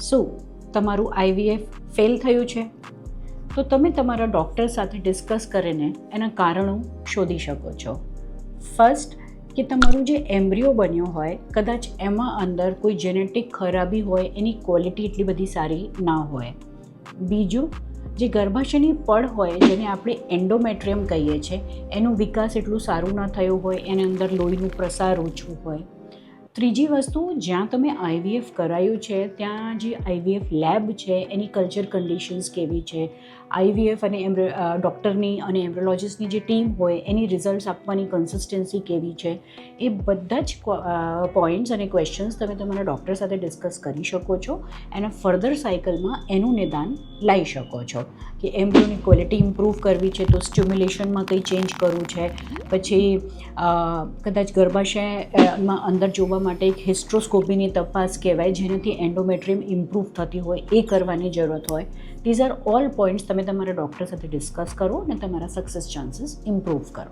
શું તમારું IVF fail થયું છે? તો તમે તમારા ડૉક્ટર સાથે ડિસ્કસ કરીને એના કારણો શોધી શકો છો. ફર્સ્ટ, કે તમારું જે એમ્બ્રિયો બન્યો હોય કદાચ એમાં અંદર કોઈ જેનેટિક ખરાબી હોય, એની ક્વોલિટી એટલી બધી સારી ના હોય. બીજું, જે ગર્ભાશયની પડ હોય જેને આપણે એન્ડોમેટ્રિયમ કહીએ છીએ, એનો વિકાસ એટલું સારું ના થયું હોય, એની અંદર લોહીનું પ્રસાર ઓછું હોય. ત્રીજી વસ્તુ, જ્યાં તમે આઈવીએફ કરાયું છે ત્યાં જે આઈવીએફ લેબ છે એની કલ્ચર કન્ડિશન્સ કેવી છે, આઈવીએફ અને ડૉક્ટરની અને એમ્બ્રિયોલોજિસ્ટની જે ટીમ હોય એની રિઝલ્ટ્સ આપવાની કન્સિસ્ટન્સી કેવી છે, એ બધા જ પોઈન્ટ્સ અને ક્વેશ્ચન્સ તમે તમારા ડૉક્ટર સાથે ડિસ્કસ કરી શકો છો. એના ફર્ધર સાયકલમાં એનું નિદાન લાવી શકો છો કે એમ્બ્રિયોની ક્વોલિટી ઇમ્પ્રૂવ કરવી છે તો સ્ટિમ્યુલેશનમાં કંઈ ચેન્જ કરવું છે, પછી કદાચ ગર્ભાશયમાં અંદર જોવા માટે એક હિસ્ટ્રોસ્કોપીની તપાસ કહેવાય જેનાથી એન્ડોમેટ્રિયમ ઇમ્પ્રૂવ થતી હોય એ કરવાની જરૂરત હોય. ધીઝ આર ઓલ પોઈન્ટ્સ તમે તમારા ડૉક્ટર સાથે ડિસ્કસ કરો અને તમારા સક્સેસ ચાન્સીસ ઇમ્પ્રૂવ કરો.